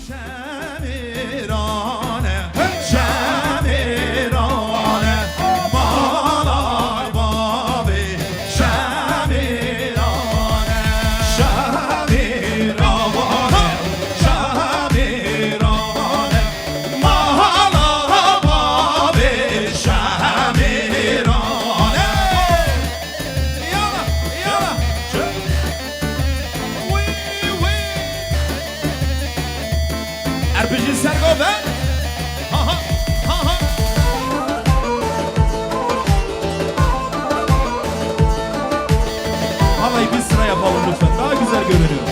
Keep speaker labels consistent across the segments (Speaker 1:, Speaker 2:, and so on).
Speaker 1: Şemirane, şemirane, malay babi, şemirane, şemirane, şemirane, malay babi, şemirane. Yana, yana, RPG Sergoben. Ha ha ha ha. Vallahi bir sıra yapalım lütfen. Daha güzel görünüyor.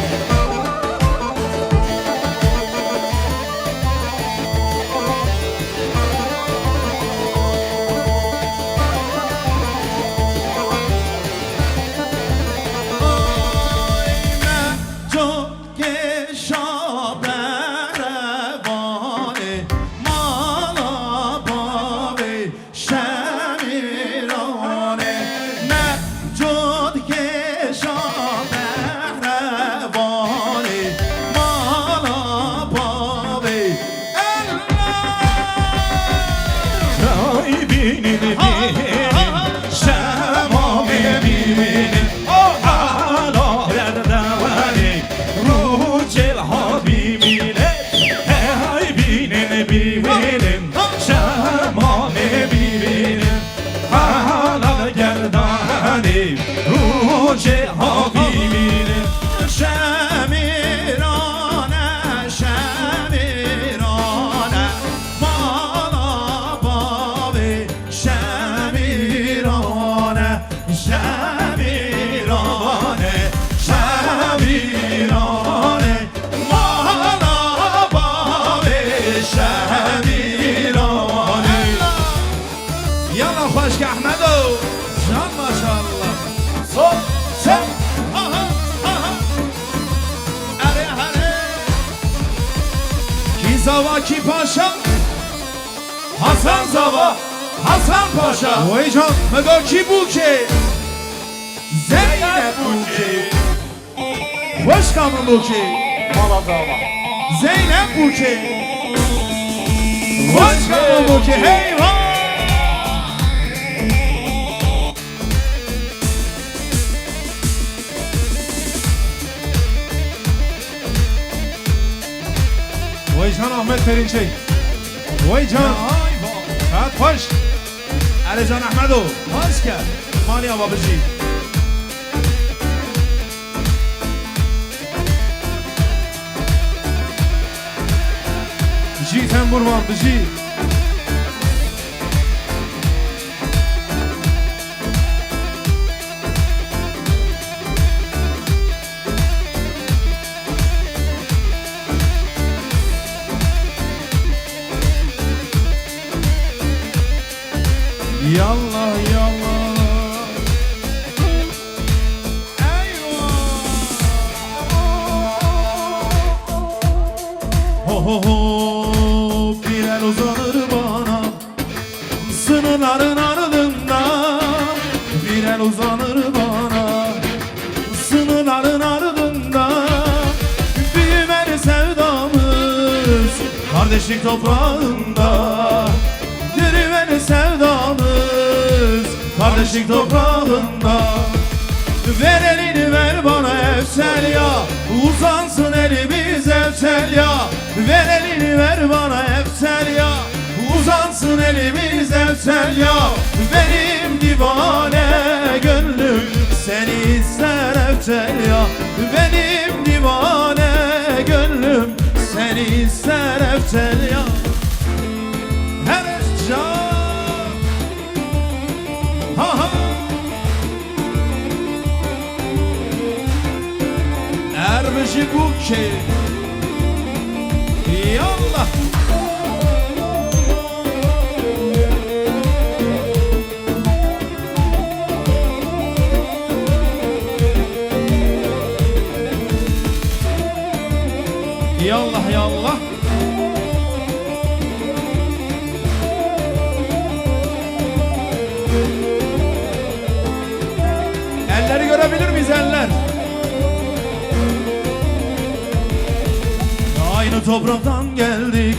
Speaker 1: Zavaki Paşa, Hasan Zava, Hasan Paşa. Vay can, Megaki Buke, Zeynep Buke, Başkanım Buke, Maladava, Zeynep Buke, Başkanım Buke, heyvan. Vay can Ahmet Perinçey. Vay can. Saat hoş. Ali Can Ahmedo. Hoş gel. Maliye babacı. Bıcı tembur var bıcı. Yallah yallah. Eyvah. Ho ho ho. Bir el uzanır bana sınırların ardından. Bir el uzanır bana sınırların ardından. Büyümeli sevdamız kardeşlik toprağında. Yürümeli sevdamız kardeşlik toprağında. Ver elini ver bana Evsel ya, uzansın elimiz Evsel ya. Ver elini ver bana Evsel ya, uzansın elimiz Evsel ya. Benim divane gönlüm seni ister Evsel ya. Benim divane gönlüm seni ister Evsel ya. Her can ha ha. Ermişi Buke. Yallah. Yallah yallah. Elleri görebilir miyiz eller? Aynı topraktan geldik,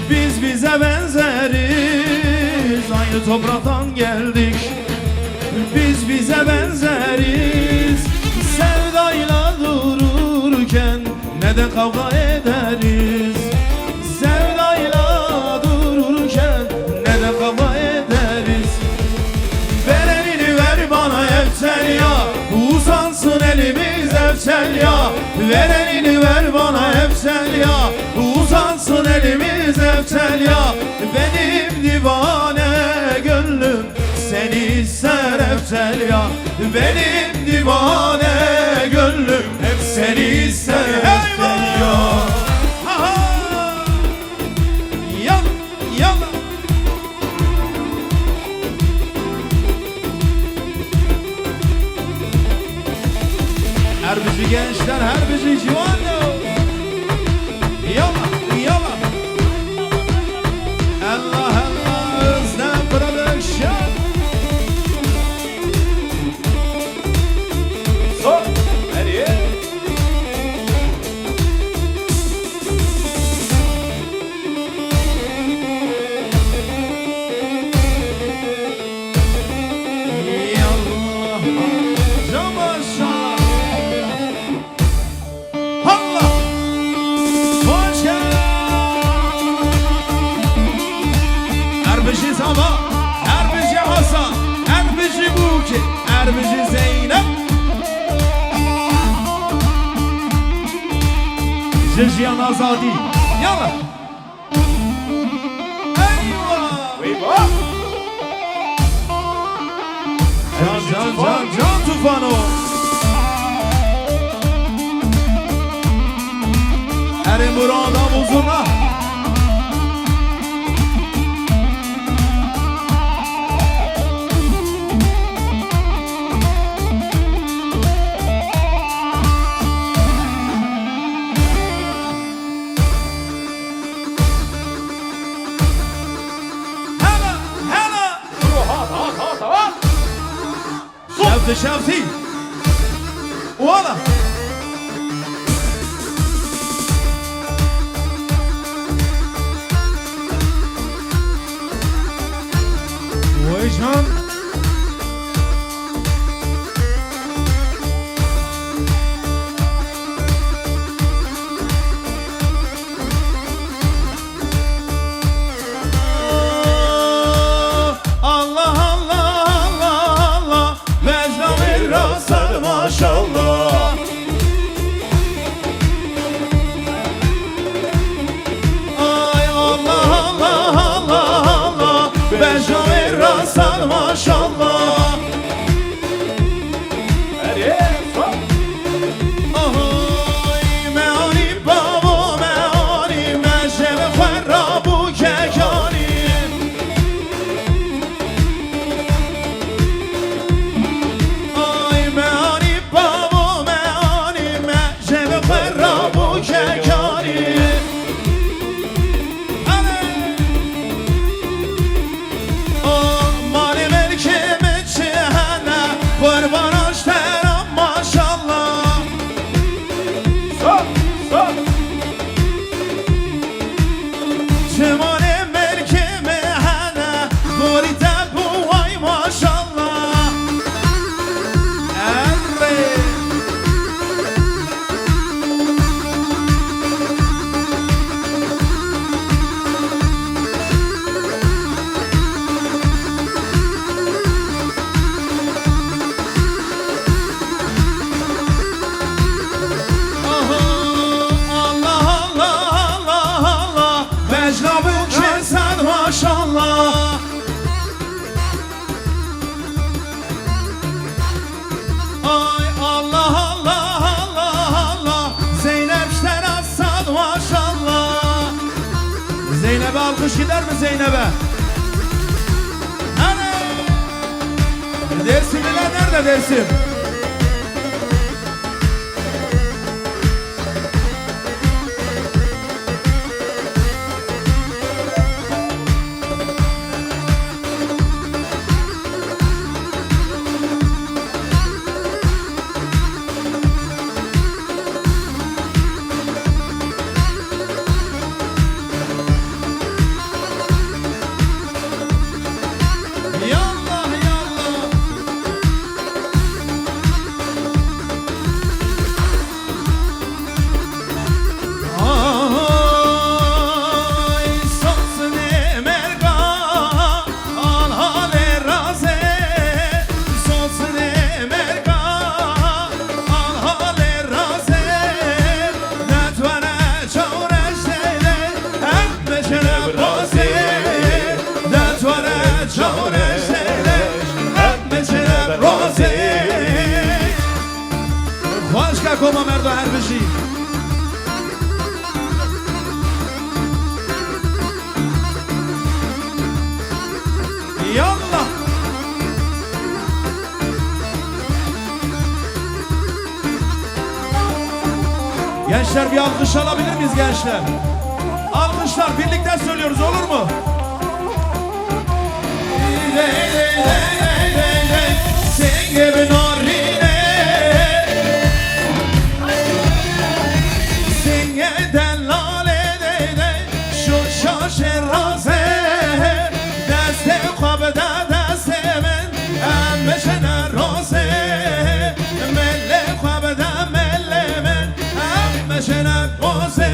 Speaker 1: biz bize benzeriz. Aynı topraktan geldik, biz bize benzeriz. Sevdayla dururken neden kavga ederiz? Sevdayla dururken neden kavga ederiz? Ver elini ver bana evsel ya, uzansın elimiz evsel ya. Ver elini ver bana evsel ya, uzansın elimiz evsel ya. Benim divane gönlüm seni ister evsel ya. Benim divane gönlüm hep seni ister evsel ya. Her bizi gençler, her bizi civanlo. Yalla, yalla. Allah Allah, Özlem Production. So, nereye? Yallah, Camaşallah. Allah! Hoş geldin! Erbici Sama, Erbici Hasan, Erbici Buki, Erbici Zeynep. Jijiyan Azadi. Yallah! Eyvah! Eyvah! Can Tufano. Erin burada muzuna. Hela, hela. Şevti, şevti. Valla. Can Allah Allah Allah Allah Mecnun Rasar maşallah. Ay Allah Allah Allah Allah Mecnun Rasar maşallah. Maşallah. Ay Allah Allah Allah Allah Zeynep Şerasad maşallah. Zeynep'e alkış gider mi Zeynep'e? Hani? Dersimliler nerede Dersim? bir alkış alabilir miyiz gençler? Alkışlar birlikte söylüyoruz, olur mu? Sen gibi narine Sen delale şu şaşırraze Deste kabda deste men Emmeşene roze Melle kabda melle men Emmeşene roze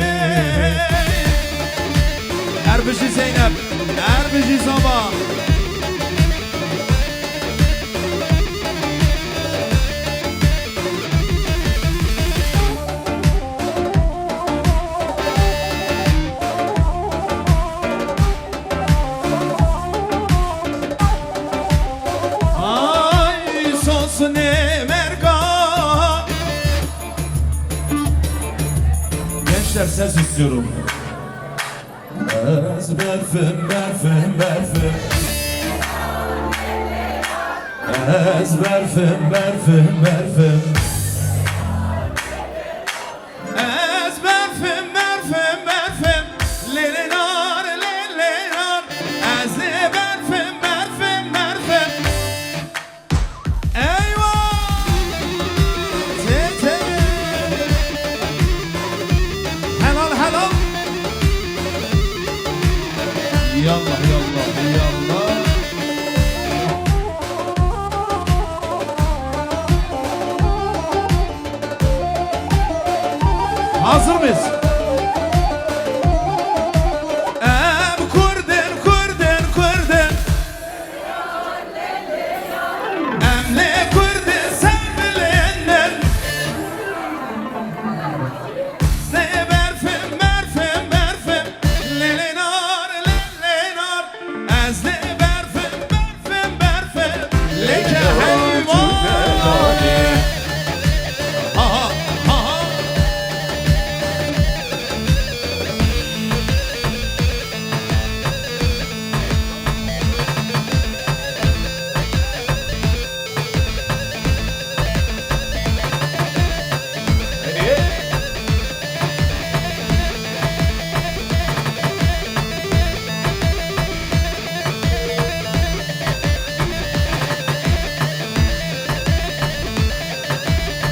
Speaker 1: Erbişi Zeynep, Erbişi Sabah Gençler ses istiyorum. Ez berfim berfim berfim Ez berfim berfim berfim Ez berfim berfim berfim Lelinar lelinar Ez berfim berfim berfim Eyvah Tete Helal helal Yallah yallah yallah Hazır mıyız? Kurdun kurdun kurdun Emle kurdun sen bilenler Ne berfim berfim berfim Lelinar lelinar Ez ne berfim berfim berfim Leke heyvan Aha aha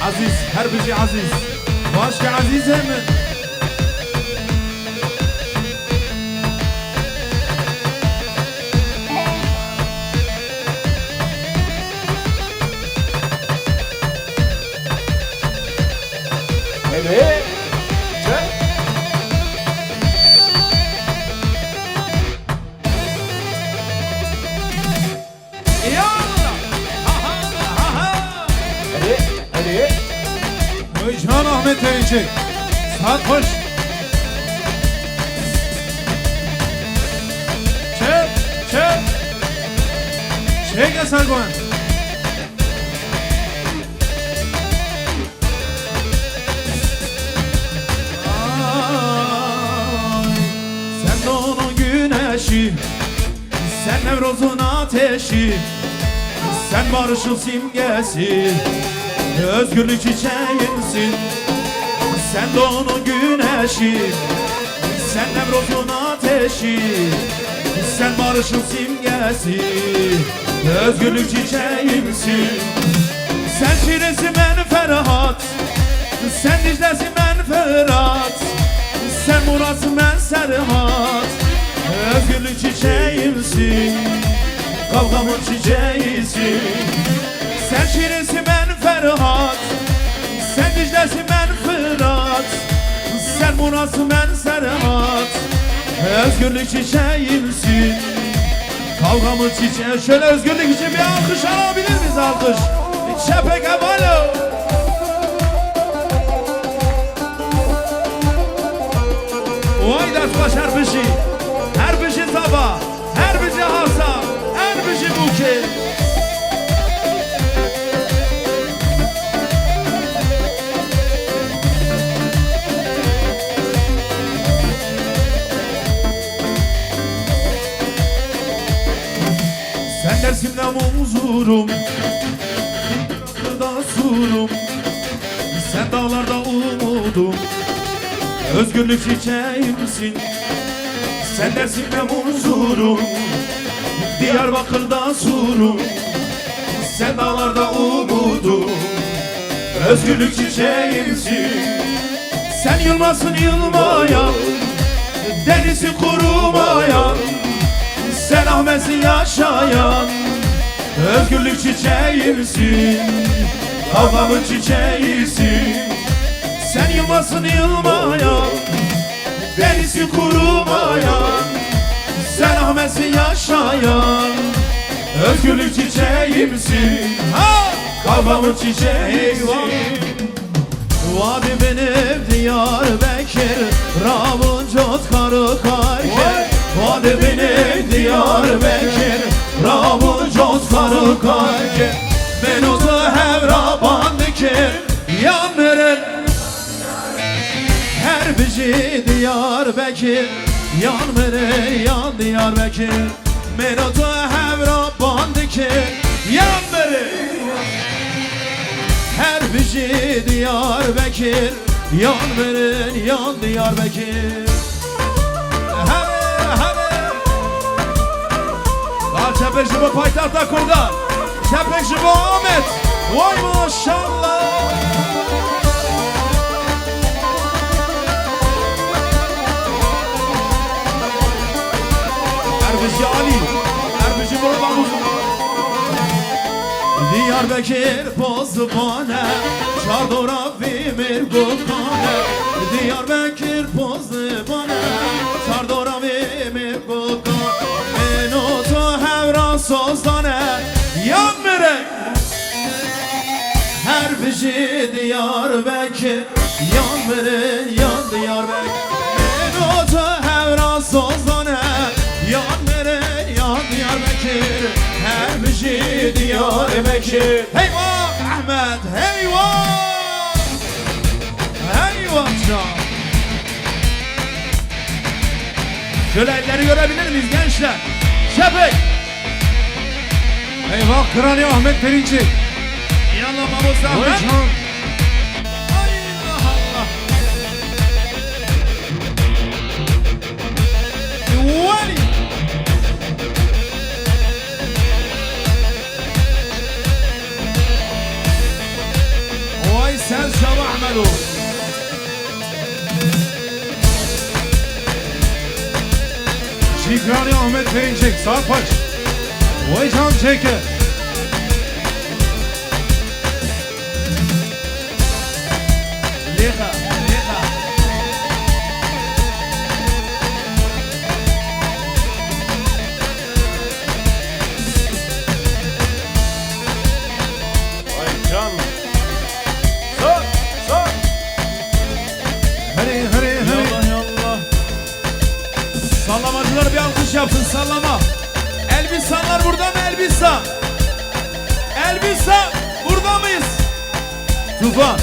Speaker 1: Aziz, Herbici Aziz. Başka Aziz mi?
Speaker 2: Evet.
Speaker 1: Yallah! Ha ha ha!
Speaker 2: Hadi.
Speaker 1: Can Ahmet Erinçek. Saat hoş. Çek. Çek Eser Goğan. Sen doğunun güneşi, sen Nevruz'un ateşi, sen barışın simgesi, özgürlük çiçeğimsin. Sen doğunun güneşi, sen Nevruz'un ateşi, sen barışın simgesi, özgürlük çiçeğimsin. Sen Şirin'sin ben Ferhat, sen Dicle'sin ben Ferhat, sen Murat'sın ben Serhat, özgürlük çiçeğimsin, kavgamın çiçeğisin. Sen Şirin'sin ben Ferhat, sen Dicle'sin ben Fırat, sen Murat'sın ben Serhat, özgürlük çiçeğimsin, kavgamın çiçeği. Şöyle özgürlük için bir alkış alabilir miyiz? Alkış. Şepek Abalo. Vay dert baş Herbişi, Herbişi Sabah, Herbişi Hasan, Herbişi Buki. Sen dersimden huzurum, da surum, sen dağlarda umudum, Özgürlük çiçeğimsin, sen dersin ben huzurum. Diyarbakır'da surum, sen dağlarda umudum. Özgürlük çiçeğimsin, sen yılmasın yılmayan, denizi kurumayan, sen Ahmet'sin yaşayan. Özgürlük çiçeğimsin, kavgamın çiçeğisin. Sen yılmasın yılmayan, denizi kurumayan, sen Ahmet'sin yaşayan. Özgürlük çiçeğimsin, kavgamın çiçeğisin. Vadi benim Diyarbakır, Rabuncot karı kayker. Vadi benim Diyarbakır, Rabuncot karı kayker. Ben o da hevra bandikir, yanırın her bici Diyarbakır. Yanırın yan Diyarbakır, ben o da hevra bandikir. Yanırın her bici Diyarbakır, yanırın yan Diyarbakır. Çepekçi bu paytahta kurda, Çepekçi bu Ahmet. Vay maşallah. Erbici Ali, Erbici buradan uzun. Diyarbakır Pozbane, Çardora Vimir Gokane. Diyarbakır Pozbane, Çardora Vimir Gokane. Sozane yanmere her bici Diyarbakır, yanmere yan Diyarbakır. Ben otu hevra sozane, yanmere yan Diyarbakır, her bici Diyarbakır. Heyvah Ahmet, heyvah, heyvah can. Şöyle elleri görebilir miyiz gençler? Şefik. Eyvah Krali Ahmet Perinçek. İnanla Mahmut Ahmet. Allah Allah. Vali. Vay sen Şabah Ahmet'u. Krali Ahmet Perinçek saat kaç? Vay can çeke. Leha, leha.
Speaker 2: Vay can. Sor, sor.
Speaker 1: Hadi, hadi, hadi. Yallah, yallah. Sallamacılar bir alkış yapsın, sallama. Elbistanlar burada mı Elbistan? Elbistan burada mıyız? Tufan.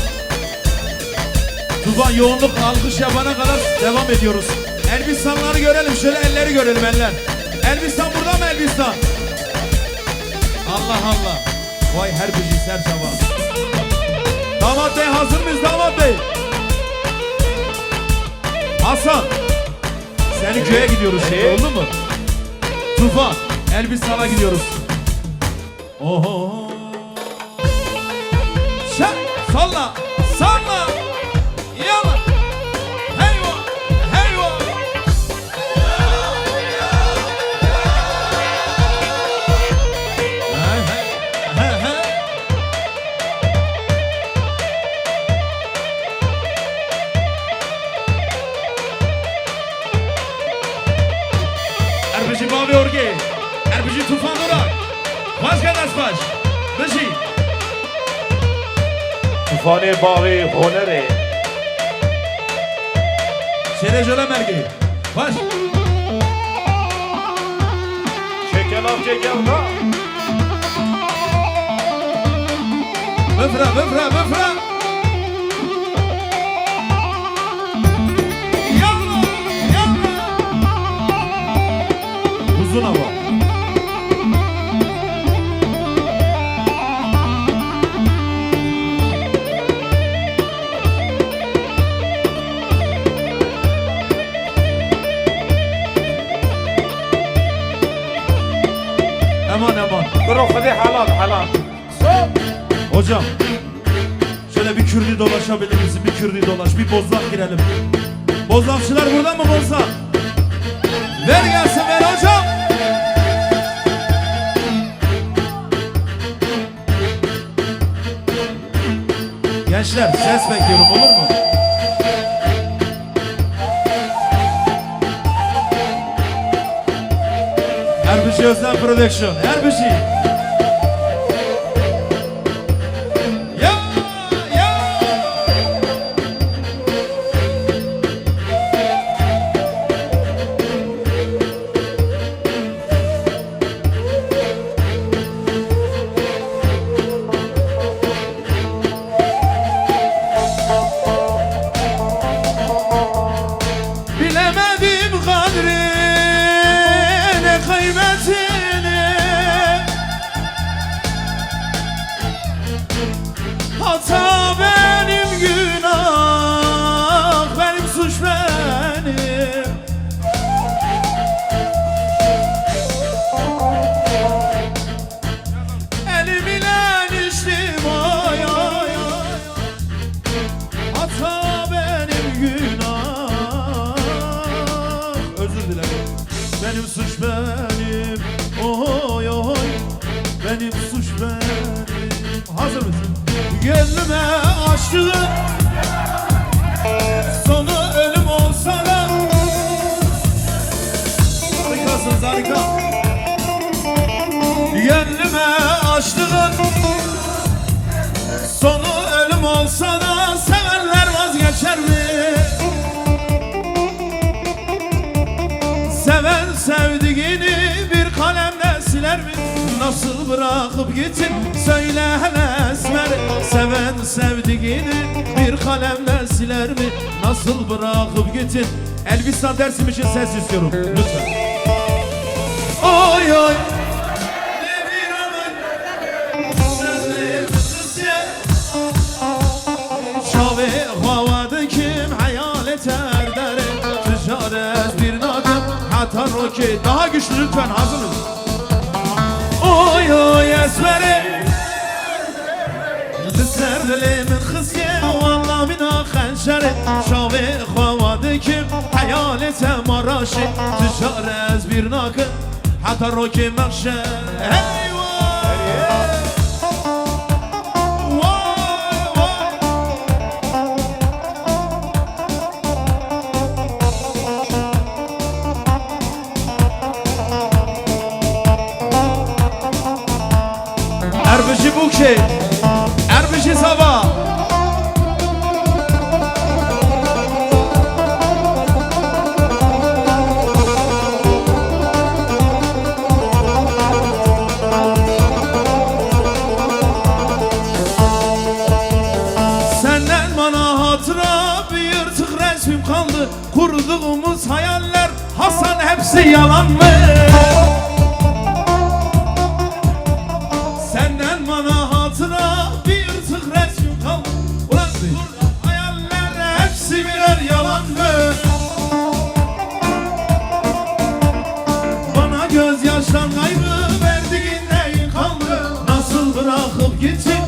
Speaker 1: Tufan yoğunluk alkış yapana kadar devam ediyoruz. Elbistanları görelim, şöyle elleri görelim eller. Elbistan burada mı Elbistan? Allah Allah. Vay her bici ser sabah. Damat bey hazır mıyız damat bey? Hasan. Seni köye gidiyoruz şimdi, oldu mu? Tufan. Elbistan'a gidiyoruz. Oho. Şak, salla, salla. Yalla. Heyva, heyva. Hey, hey, hey, hey. Erbici Mavi Orge. Erbici Tufan Durak. Başka Dasbaş. Beşi.
Speaker 2: Tufane Bavi Honere.
Speaker 1: Şerejöle Mergi. Baş.
Speaker 2: Çekel av çekel da.
Speaker 1: Bıfra, bıfra, bıfra. Yallah, yallah. Uzun hava. Aman aman.
Speaker 2: روح خذي حلال حلال صوت
Speaker 1: Hocam şöyle bir Kürdü dolaşabilir misin? Bir Kürdü dolaş, bir bozlak girelim. Bozlakçılar burada mı bozlak? Ver gelsin ver hocam. Gençler ses bekliyorum, olur mu? Erbişi Özlem Production. Erbişi. Ya ya. Bilemedim kadrini, kıymetini. Hata benim, günah benim, suç benim. Elim ile içtim ay ay ay. Hata benim, günah. Özür dilerim. Benim suç benim. Oy oy. Benim suç benim. Hazır mısın? Gönlüme aşığım. Sonu ölüm olsa da. Harikasınız, harika. Gönlüme aşığım. Sonu ölüm olsa da sevenler vazgeçer mi? Seven sevdiğini bir kalemle siler mi? Nasıl bırakıp gittin söyle hele esmer. Seven sevdiğini bir kalemle siler mi? Nasıl bırakıp gittin? Elbistan dersim için ses istiyorum lütfen. Oy oy. Şavi havadı kim hayal eter deri. Ticaret bir nadim hatta roki. Daha güçlü lütfen, hazırız. Oy oy esmeri Lüser dilimin khısye Valla mina khenşeri Şavi havadı kim hayal eter maraşi. Ticaret bir nadim hatta roki mekşer. Erbişi Bukşe, Erbişi Sabah. Senden bana hatıra bir yırtık resmim kaldı. Kurduğumuz hayaller Hasan hepsi yalan mı? Senden bana hatıra bir yırtık resim kaldı. Ulan burada hayaller hepsi birer yalan mı? Bana gözyaştan kaybı verdiğin neyin kaldı? Nasıl bırakıp gittin?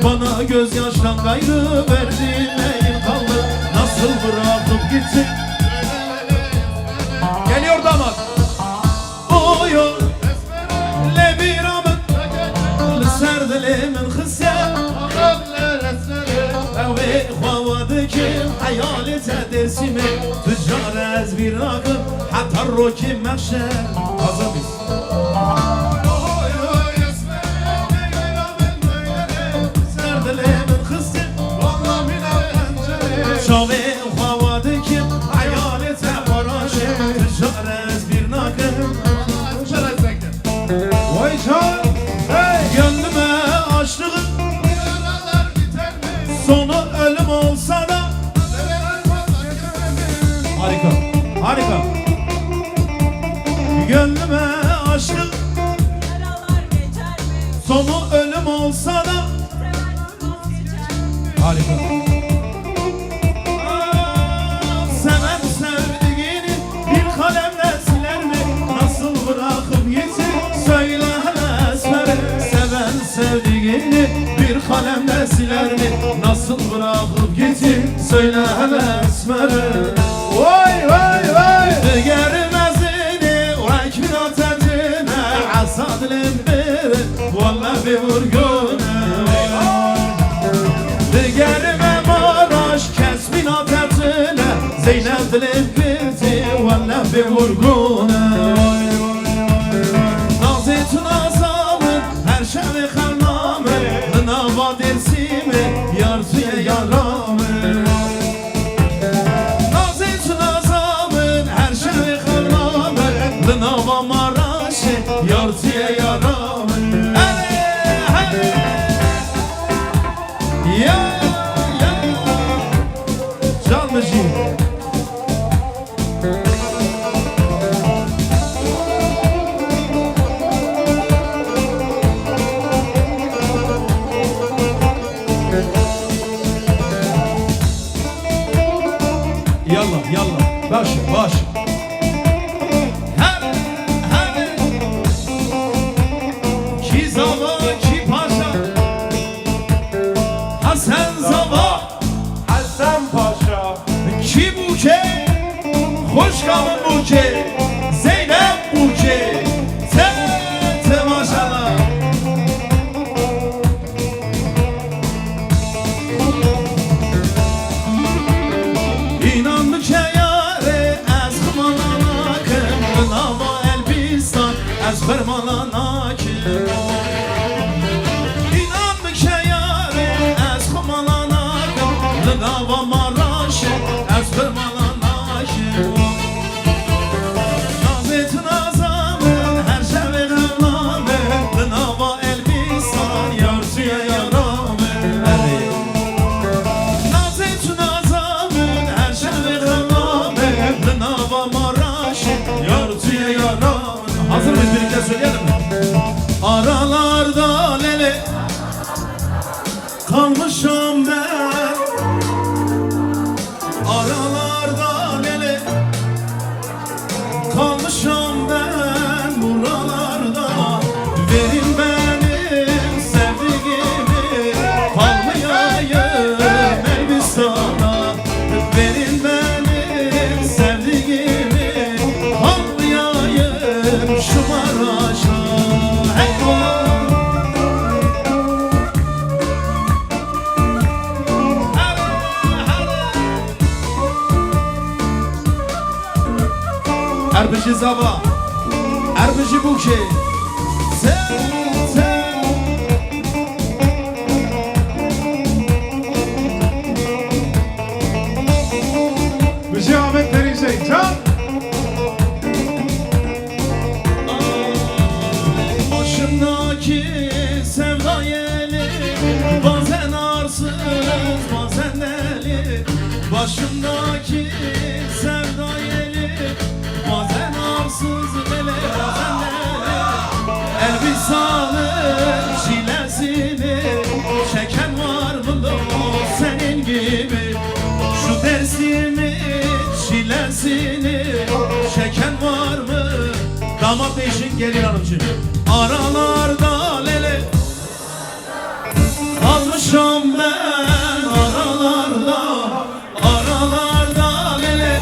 Speaker 1: Bana gözyaştan gayrı verdiğin neyin kaldı? Nasıl bırakıp gittin? Geliyor damat. Oy oy. Lüser dilimin khısye Evi havadı kim hayal ete dersimi. Ticaret bir akım hatta roki mekşer. Hazır mıyız? Lüser dilimin khısye Şavi havadı kim hayal ete maraşi. Ticaret bir akım. Vay can. Gönlüme aşığım. Sonu ölüm olsa da. Harika, harika. Gönlüme aşığım. Sonu ölüm olsa da. Harika. Seven sevdiğini bir kalemle siler mi? Nasıl bırakıp de siler mi? Nasıl bırakıp gittin söyle hele esmeri.
Speaker 2: Vay vay vay.
Speaker 1: Diğermezini vay kimin tetine asadlim bir valla bir vurgune. Diğerime Maraş kesmin tetine Zeynep dilim birdi valla bir vurgune. Nazitun azamın her şeyi kalmamın Nava dersimi yartıya yaramın. Nazitun azamın her şeyi kalmamın Nava Maraşı yartıya yaramın. Hele ya ya Canlıcı. Yallah yallah baş Her Ki zava ki paşa Hasan zava
Speaker 2: Hasan Paşa.
Speaker 1: ki buke Hoş kalın buke Zeynep buke Te maşallah. İnandık yâre ez kımalana kım Nava Elbistan ez fermalana kım. İnandık yâre ez kımalana kım Nava Maraşı ez fermalana kım. Nazitun azamın her şeyi kılamın Nava Elbistan yartıya yaramın. Nazitun azamın her şeyi kılamın Nava Maraşı yartıya yaramın. Hazır mıyız, birlikte söyleyelim mi? Aralarda lele kalmışım ben. Aralarda lele kalmışım ben buralarda. Verin benim sevdiğimi kalmayayım Elbistan'a. Verin benim sevdiğimi kalmayayım şu Maraş'a. Eyvah! Erbici zava, erbici buke, sen.
Speaker 2: Bizi Ahmet Denize. Can.
Speaker 1: Başımdaki sevda yeli, bazen arsız, bazen deli. Başımdaki sevda yeli, bazen arsız deli, bazen deli. Elbisanın çilesini çeken var mı senin gibi? Şu dersimin çilesini çeken var mı? Damat değişik gelin hanımcığım. Aralarda lele kalmışım ben aralarda lele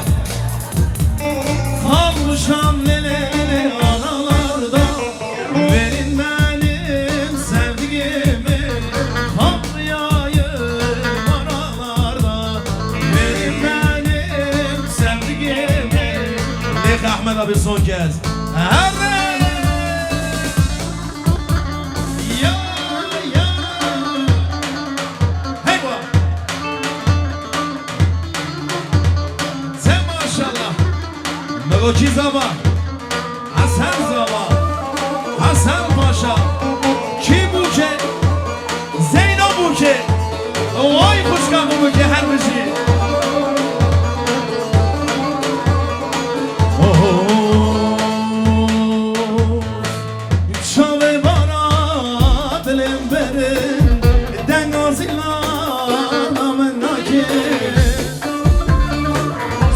Speaker 1: kalmışım lele aralarda. Verin benim sevdiğimi kalmayayım aralarda. Verin benim sevdiğimi. Lek Ahmet abi son kez. Evet. Ya ya. Heyva. Sen maşallah. Megoci zava. Hasan zava. Hasan Paşa. Ki buke. Zeyno buke. Vay kuşka buke her bir şey.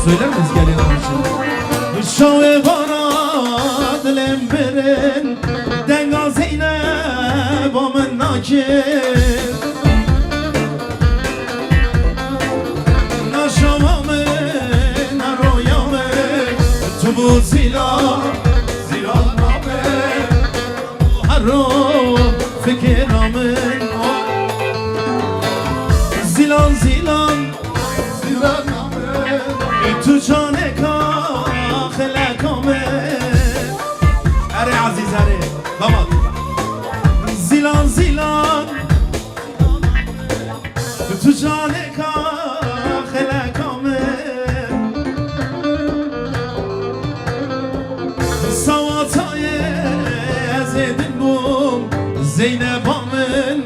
Speaker 1: Söyler miyiz gelin hanımcığım? Şave bana dilim birin Denga Zeynep amın nakir. Haro zilan Zilan amen Haro fikir amen Zilan zilan Zilan amen Tu cane ka khelak amen Are aziz are Damat Zilan zilan Tu cane ka khelak amen Savatayı ezedin bum Zeynep amın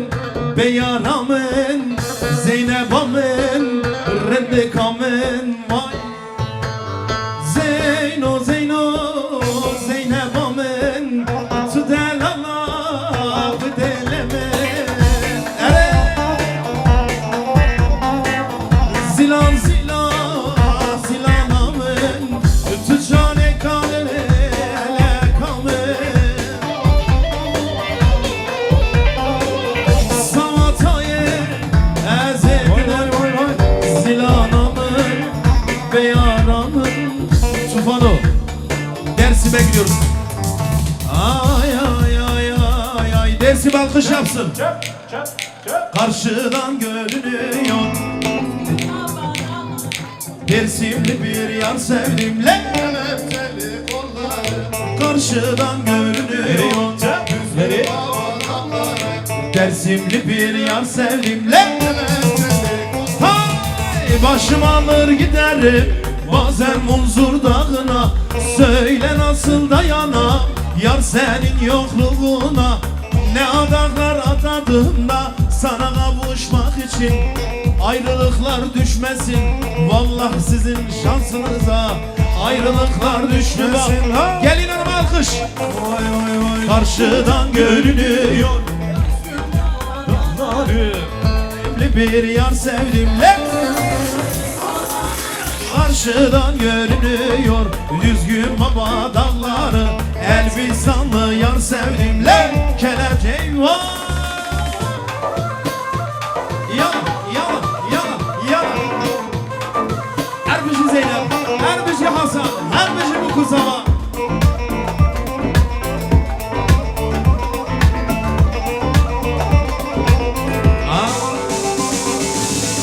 Speaker 1: Beyar amın Zeynep amın Rendik amın Vay Zeyno Zeyno Zeynep amın Tudel Allah Budeleme Zilan zilan Zilan amın Tucane kale kamın Samatayı ezediler Zilan amın Beyar amın Tufano Dersim'e gidiyoruz. Ay ay ay ay ay Dersim alkış yapsın. Karşıdan görünüyor Dersimli bir yar sevdim Lemepteli kolları Karşıdan görünüyor Yüzleri Dersimli bir yar sevdim Lemepteli kolları Başım alır giderim Bazen Munzur dağına Söyle nasıl dayana Yar senin yokluğuna Ne adaklar atadığımda Sana kavuşmak için Ayrılıklar düşmesin Vallahi sizin şansınıza Ayrılıklar düşmesin Gelin hanım alkış Karşıdan görünüyor Bir yar sevdim Karşıdan görünüyor Düzgün baba dağları Elbistanlı yar sevdim Kelepçe var Erbişi Zeynep, Erbişi Hasan, Erbişi bu kuzama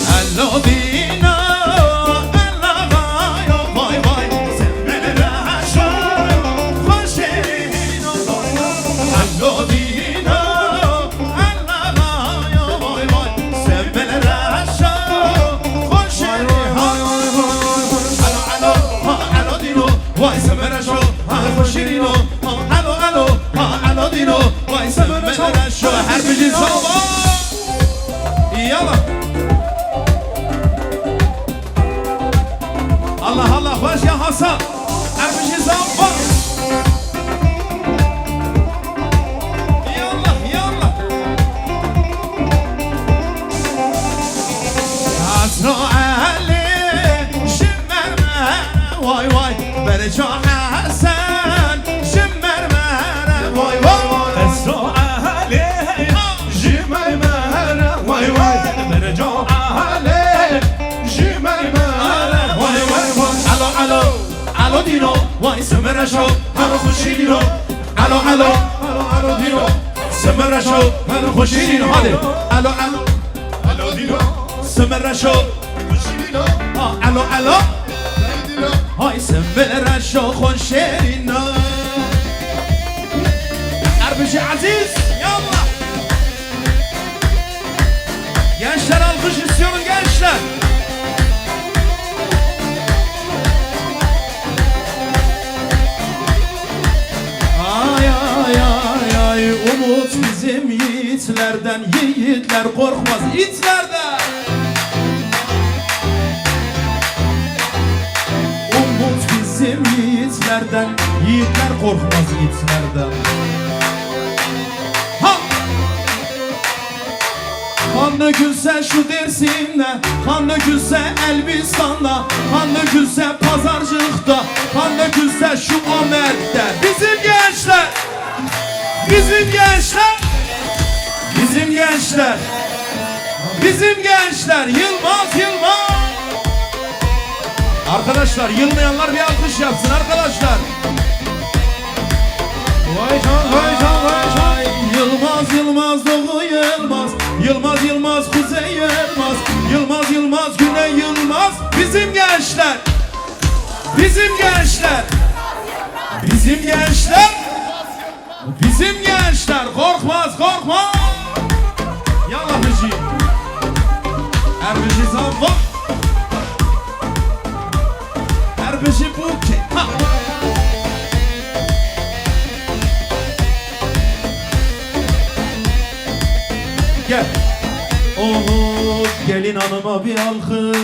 Speaker 1: Hello Dina, Allah vay vay vay Sen beni raşa, hoş erin Hello Dina, Allah vay vay Sen beni raşa, hoş erin Vay semera şo, ha hoşirino Alo alo, ha alo dino Vay semera şo, her bir sabah Yalla Allah Allah, hoş ya Hasan Her bir sabah Yalla yalla Asro Ali Şimmerme Vay vay Berca Hasan Şimmerme Vay vay Asro Ali Şimmerme Vay vay Berca Ali Şimmerme Vay vay Alo alo Alo dino Vay semera şo Alo hoşirino Alo alo Alo dino Semera şo Alo hoşirino Hadi Alo alo Alo dino Semera şo Hoşirino Alo alo Hay semera şo hoşirino Erbişi Aziz Yallah Gençler alkış istiyorum gençler Ay ay ay ay Umut bizim yiğitlerden Yiğitler korkmaz itlerden Umut bizim yiğitlerden Yiğitler korkmaz itlerden Ha! Kan dökülse şu Dersim'de Kan dökülse Elbistan'da Kan dökülse Pazarcık'ta Kan dökülse şu Ahmet'te Bizim gençler Bizim gençler Bizim gençler Bizim gençler Yılmaz Yılmaz Arkadaşlar yılmayanlar bir alkış yapsın arkadaşlar.
Speaker 2: Vay can, vay can, vay can.
Speaker 1: Ay, Yılmaz Yılmaz Doğu Yılmaz, Yılmaz Yılmaz Kuzey Yılmaz, Yılmaz Yılmaz Güney Yılmaz. Bizim gençler, bizim gençler, bizim gençler, bizim gençler korkmaz korkmaz. Yallah Hıcı, Erbeci Zamva, Erbeci Buke. Ha. Gel. Oh gelin hanıma bir alkış.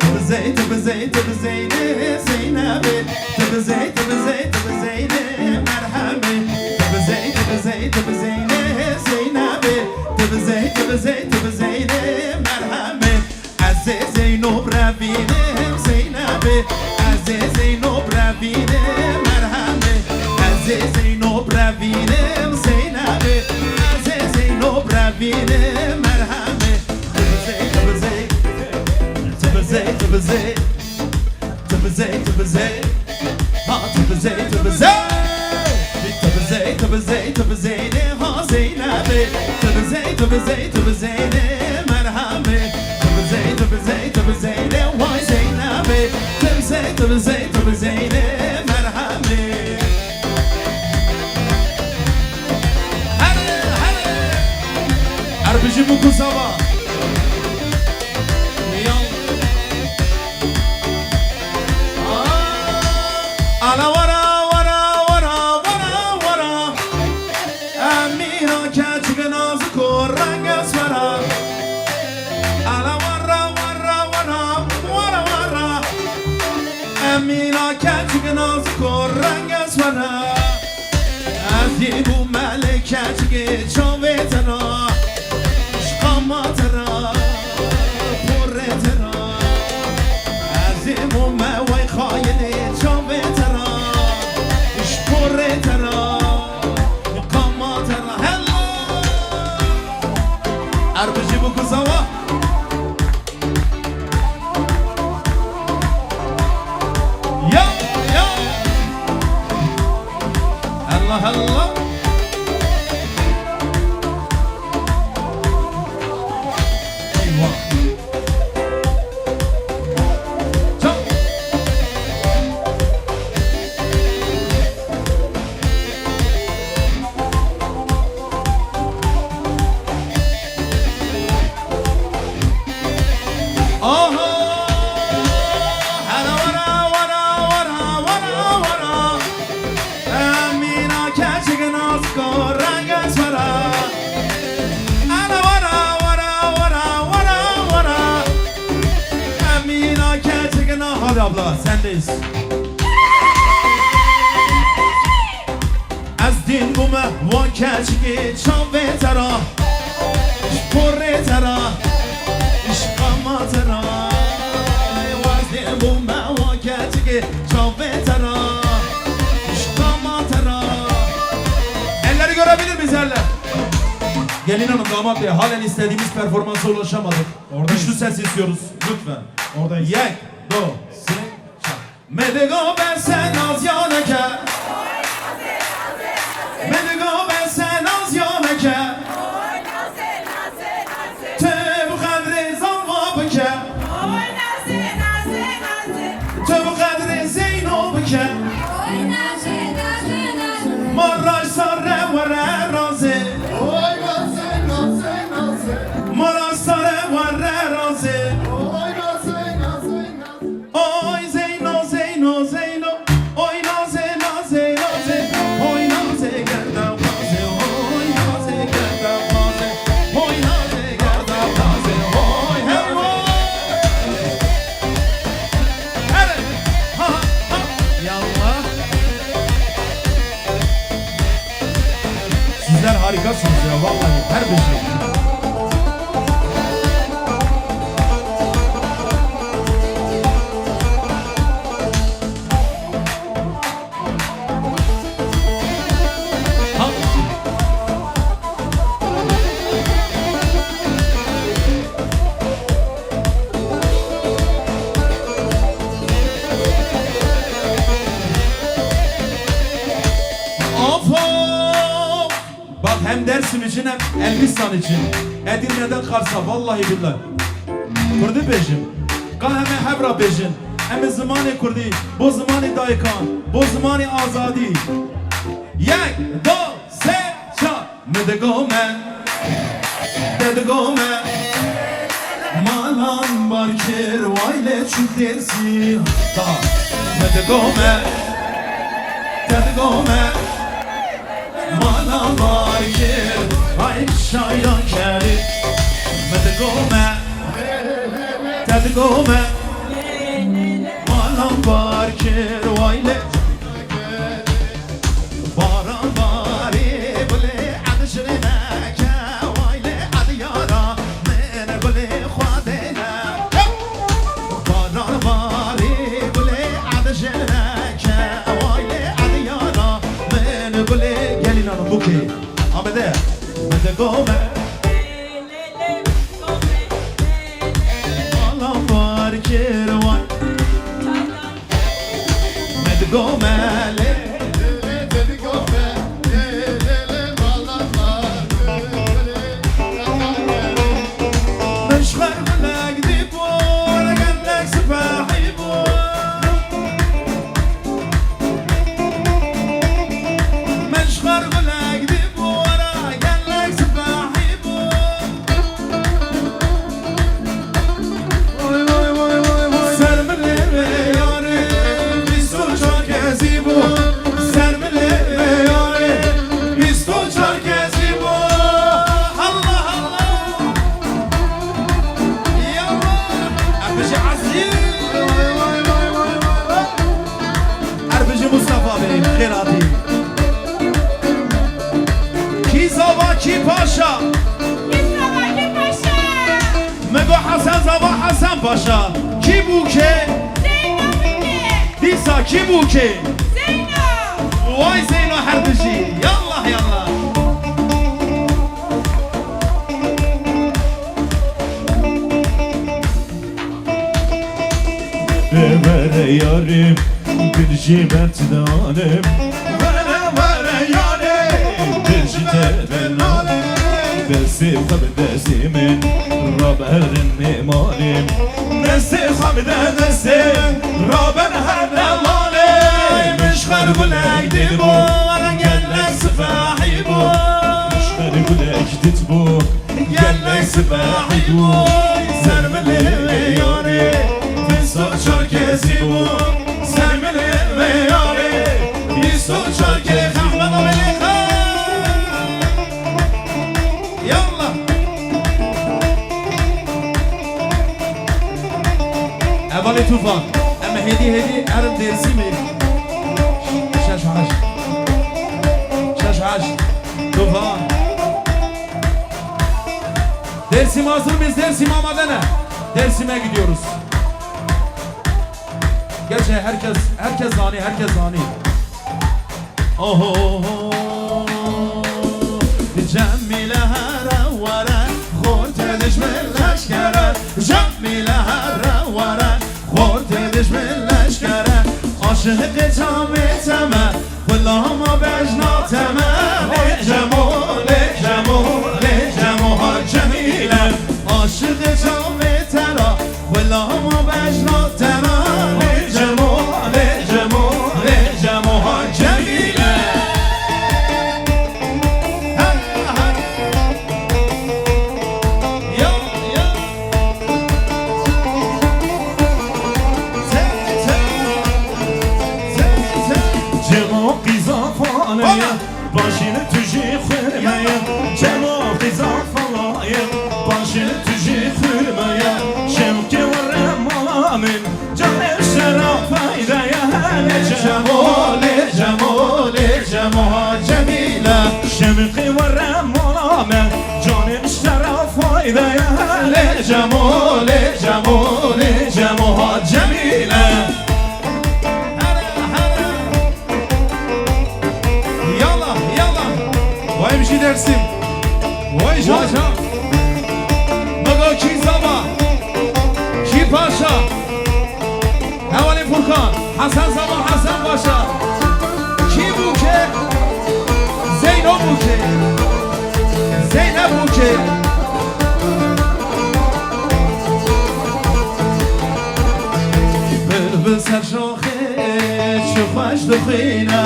Speaker 1: Tıbızey tıbızey tıbızeyne Zeynep'i, tıbızey tıbızey tıbızeyne merhemi, tıbızey tıbızey tıbızeyne Zeynep'i, tıbızey tıbızey tıbızeyne merhemi. Aziz Zeynep Rabbim Zeynep'i, Aziz Zeynep Rabbim merhemi, Aziz Zeynep Rabbim Zeynep'i, Aziz Zeynep Rabbim merhemi. Tıbızey tıbızey tıbızey tıbızey tıbızey tıbızey ha tıbızey tıbızey tıbızey tıbızey tıbızey ne ha Zeynep'i, tıbızey tıbızey tıbızey ne merhemi, tıbızey tıbızey tıbızey ne vay Zeynep'i, tıbızey tıbızey tıbızey ne merhemi. Erbici bu kusava. Ana vara vara vara vara vara, Amina keçi nazı koran gösvara. Ana vara vara vara vara vara, Amina keçi nazı koran gösvara. Azdi bu melek keçi çovetara, şkamatara, porretara. Azdi bu mevay khayli çovetara, şporretara, şkamatara. Hello, Erbici bu kızava. Ya ya, Allah Allah. Eyvah. Çal. Aha. Hara vara vara vara vara vara. Amina keçi naz koran gösvara. Ana vara vara vara vara vara. Amina keçi naz. Hadi abla sendeyiz. Az din bume va keçi çovetara, şporretara, şkamatara. Az din bume va keçi çovetara, şkamatara. Elleri görebilir miyiz eller? Gelin hanım, damat bey, halen istediğimiz performansa ulaşamadık.
Speaker 2: Oradayız.
Speaker 1: Güçlü ses istiyoruz lütfen.
Speaker 2: Oradayız.
Speaker 1: Yek, do, sing, çak. Medigo ben sen az yaneke. Medigo ben sen az yaneke. Te bu kadri zanva bike. Te bu kadri zeyno bike. Maraj sarre vere razı. Maraj sarre vere razı. Oy Zeyno Zeyno Zeyno, oy naze naze. için hem Elbistan için. Edirne'den Kars'a vallahi billahi. Kurdi bejim. Kaheme hebra bejin. Hem zamanı kurdi. Bu zamanı daykan. Bu zamanı azadi. Yek, do, se, ça. Medigome. Dedigome. Malan barkir vayle çütesi. Da. Medigome. Dedigome. Malan barkir ay şayran keri. Medigome. Dedigome. Malan barkir vayle baran bari bile adşirine vayle adyara men bile khadena baran bari bile adşirine vayle adyara men bile gelin hanım bu ki amede mede gome malan barkir vay mede gome Hasan Paşa ki bu ki? Disa ki bu ki? Vay Zeyno Herbici yallah yallah
Speaker 2: Vere yarim bir cimetdanim Vere yarim bir cimetdanim Desi kabdesimin Raber'in imanim Nesi kabde nesi Raber her nemanim Müşker gülek dit bu Gellek sıfahi bu Müşker gülek dit bu Gellek sıfahi bu Sermeli ve yari Fisot çarkezi bu Sermeli ve yari Fisot çarkezi Ahmet Amerika Yallah Evali tufan Ama hedi erim dersi mi? Şaş Tufan Dersim hazır mıyız? Dersim amadene Dersime gidiyoruz Gerçi herkes zani Oho Cemile her vare Khort düşmeleşkere Cemile her vare Khort düşmeleşkere Aşık cameteme Kullama bejnateme Lecemo Cemile Aşık cameteme Kullama bejnateme Lecemo Cemile Başını tüji xürmeye Cemali zafalayı Başını tüji xürmeye Şevki varım alamin Canım şerafeydeye Cemali Cemile Şevki varım alamin Canım şerafeydeye Cemali Cemile Vay bir şey dersim Vay şaşa Maga ki zaba Ki paşa Hevali Furkan Hasan Zaba Hasan Paşa Ki bu ke Zeyno bu ke
Speaker 1: Gel bu ki. Bülbül serşoxi çu خوش دخینه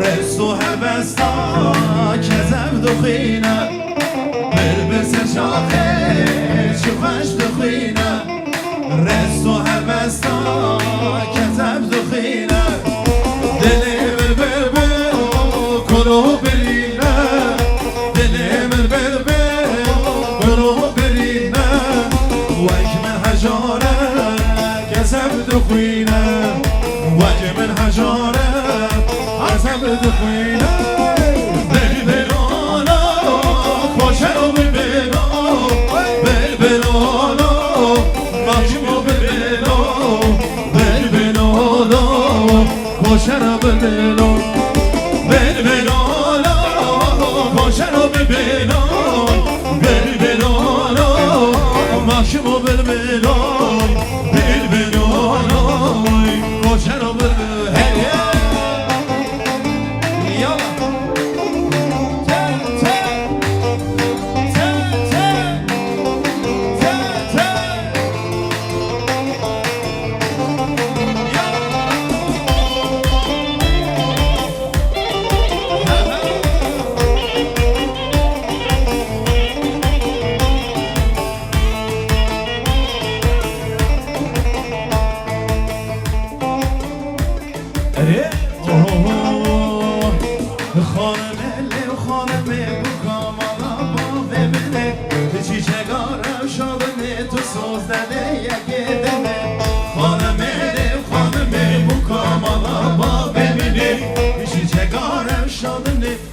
Speaker 1: رسو هبستا کذب دخینه بلبل سرشاخه چو خوش دخینه رسو هبستا کذب دخینه دلی بلبل کنو برینه دلی بلبل کنو برینه وک من حجاره کذب دخینه وک من حجاره کذب دخینه بلبلانا خوشنو بلبلا بلبلانا مخشمو بلبلا بلبلانا خوشنو بلبلا بلبلانا خوشنو بلبلا بلبلانا مخشمو بلبلا بلبلانا خوشنو بلبلا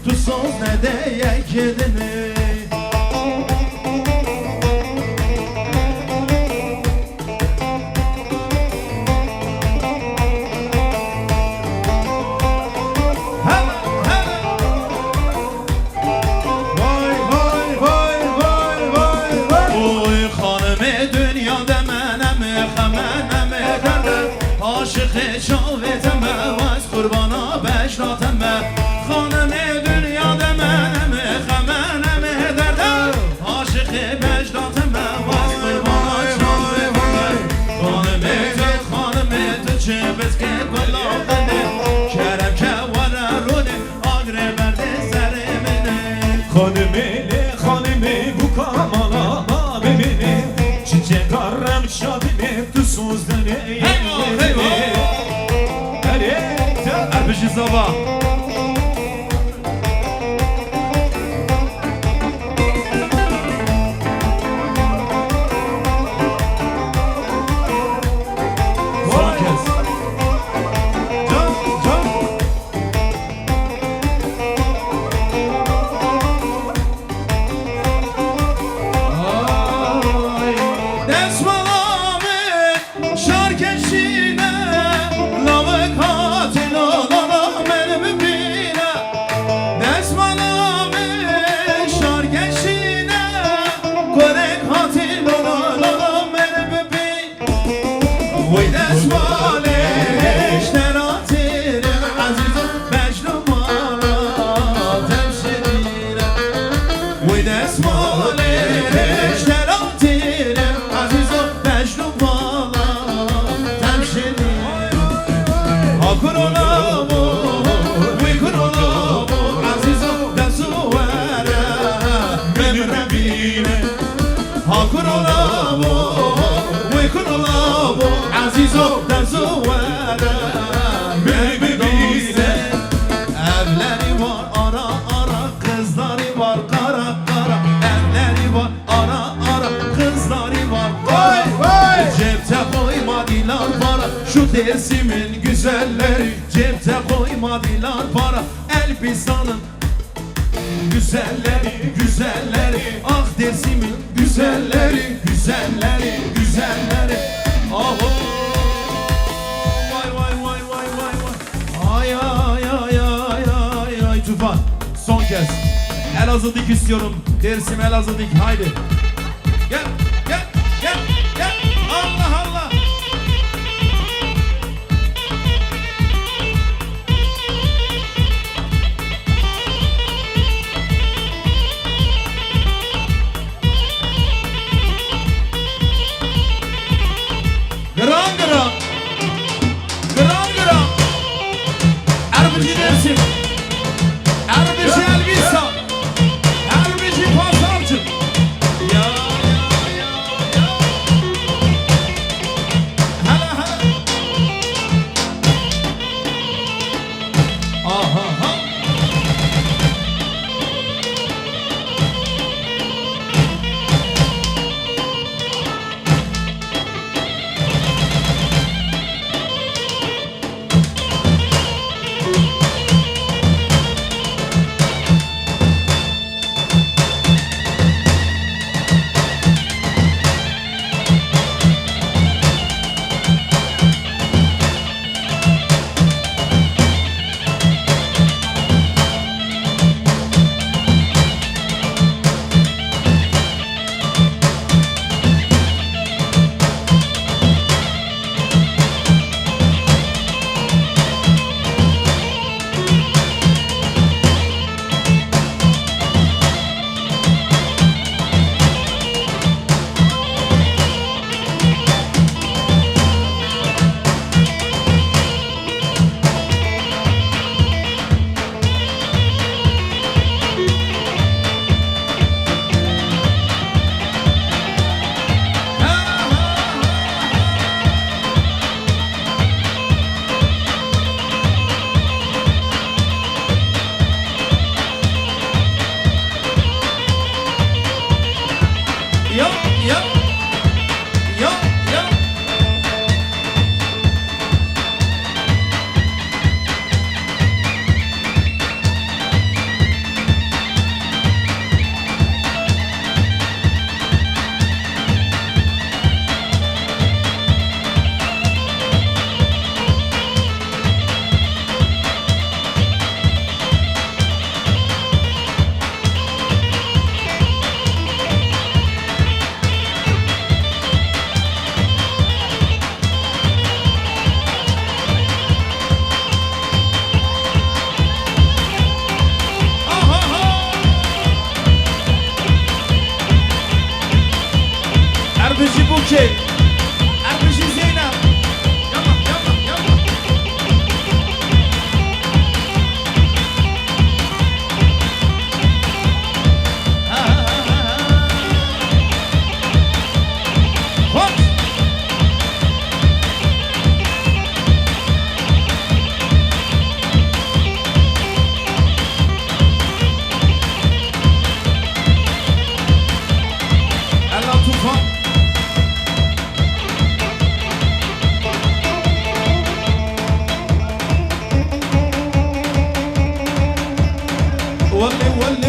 Speaker 1: Tu söz ne diye kedini قربانا بشراتمه خانم دنیا دمنمه خمنمه درده عاشق بشراتمه واس قربانا شراتمه خانم تو چه بسکه گلابنه کرم که وره رونه آگره برده سر منه
Speaker 3: خانمه bu kamala bebini çiçek arram şadine tu sözlerine
Speaker 1: Erbeşi sabah son kez can can ay desmalame şarkeşine lavı katil olana benim bine desmalame şarkeşine kore katil olana benim bine vay desmale işteratir azizim beşnumara temşirine vay desmale işteratir azizim beşnumara temşirine Akurolabo, wikurolabo, azizim dasuara, memrebine. Akurolabo, wikurolabo, azizim dasuara, memrebine. Evleri var ara ara, kızları var kara kara. Evleri var ara ara, kızları var vay vay. Cepte koymadılar para, şu dersimin güzelleri. Cepte koymadılar para, Elbistan'ın güzelleri, güzelleri. Ah dersimin güzelleri, güzelleri, güzelleri. Ah vay vay vay vay vay vay. Ay ay ay ay ay ay Tufan. Son kez. Elazığ dik istiyorum. Dersim Elazığ dik. Haydi. Gel gel gel gel. Allah Allah.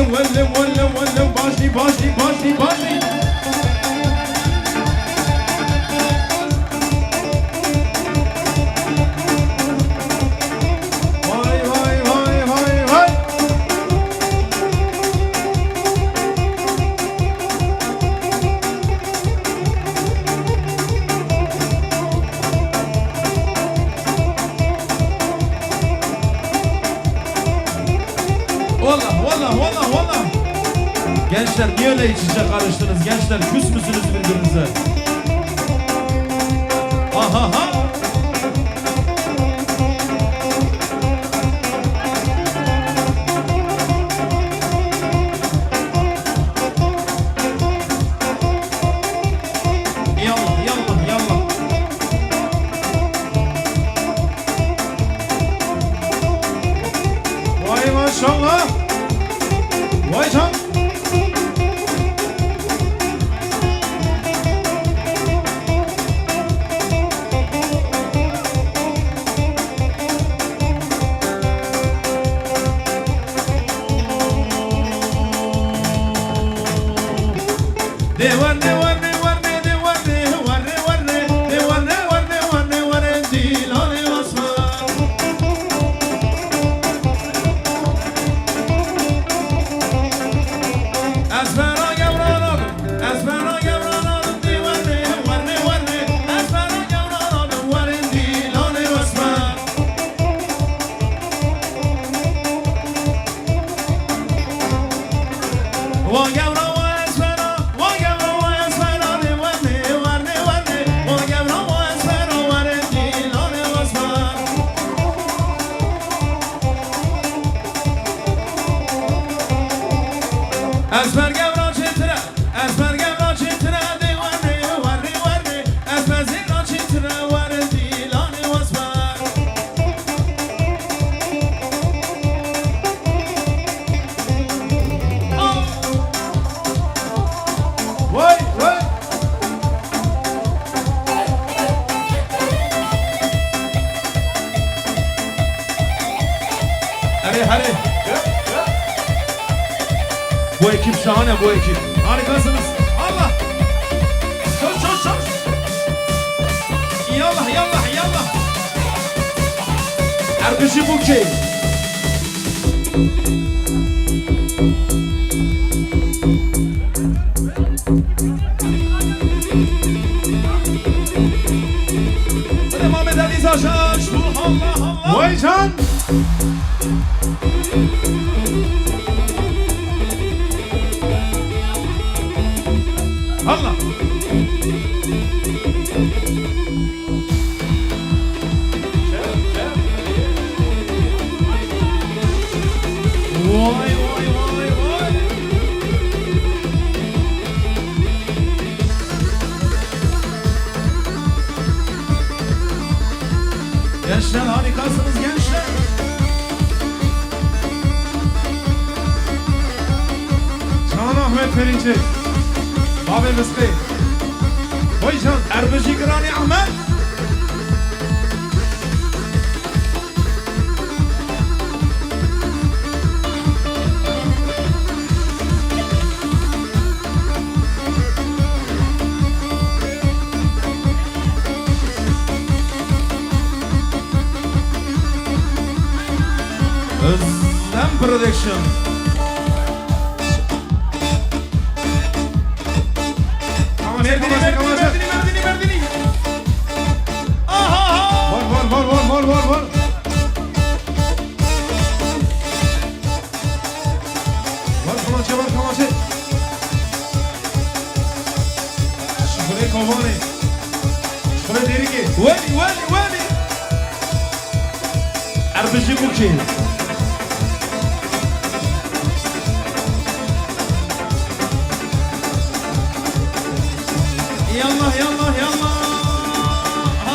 Speaker 1: Velle başlı. Vay. Valla. Gençler niye öyle iç içe karıştınız? Gençler küs müsünüz birbirinize? Ha. Yallah. Vay maşallah. Vay can. Esmer gevra çetire, divanne, esmer zira çetire, varre dilane vasmer. Vay. Hadi. Bu ekip şahane, bu ekip. Harikasınız. Allah. Ços. Yallah. Erkışı bu ki. Mehmet Ali Zaşaş. Allah. Vay can. Allah. Vay. Gençler harikasınız gençler. Can Ahmet Perinçek. Abi Mısri. Vay can. Erbeci Gırani Ahmet. Özlem Production. Merdini. Aha. Var. Var kamaçı. Şuraya kovani. Şuraya deri ki. Veli. Erbeci Kuki. Yallah. Ha.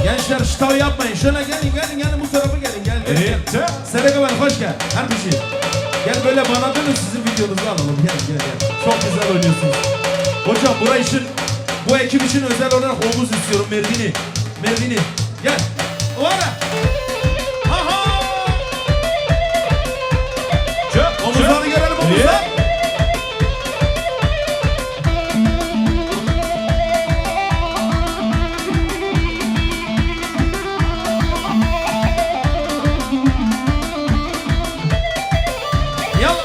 Speaker 1: Gençler şıtav yapmayın. Şöyle gelin bu tarafa gelin. Gel.
Speaker 3: Evet.
Speaker 1: Serekavel hoş gel. Her bir şey. Gel böyle bana dönün, sizin videonuzu alalım. Gel. Çok güzel oynuyorsunuz. Hocam bu ekip için özel olarak omuz istiyorum. Merdini. Gel. O ara. Aha. Omuzları görelim, omuzlar. Yallah.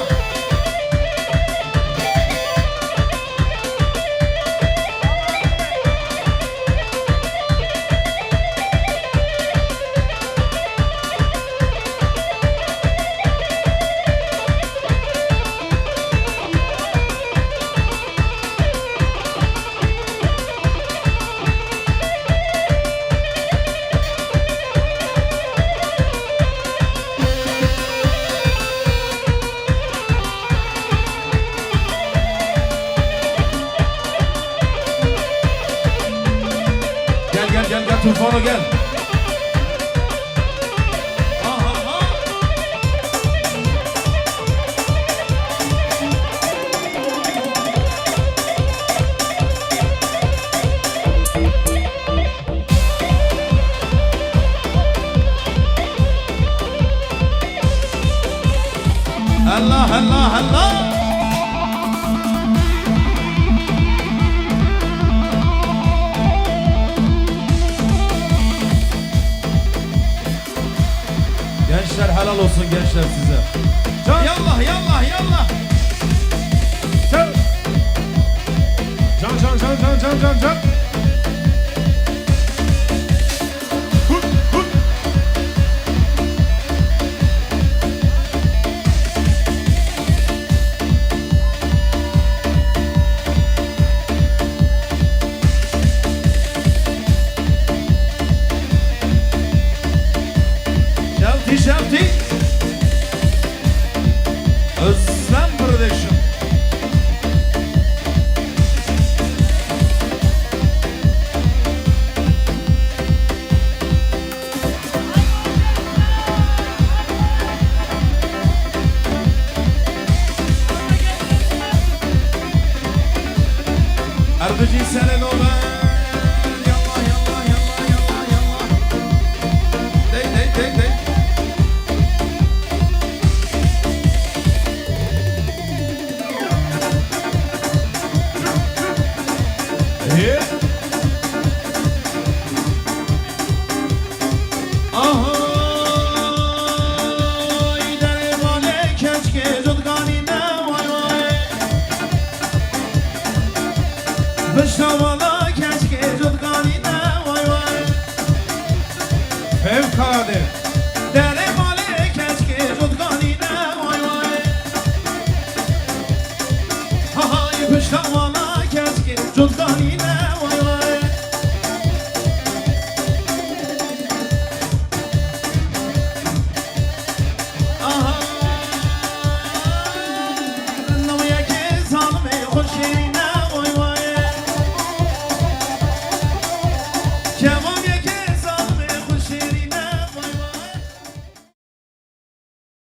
Speaker 1: Gel Tufano gel. Aha. Allah. Gençler helal olsun gençler size. Yallah.
Speaker 3: Can. Hut.
Speaker 1: Şevti. Özlem Production. Ardıcı sene dolar. Yallah. Dey. Fevkalade.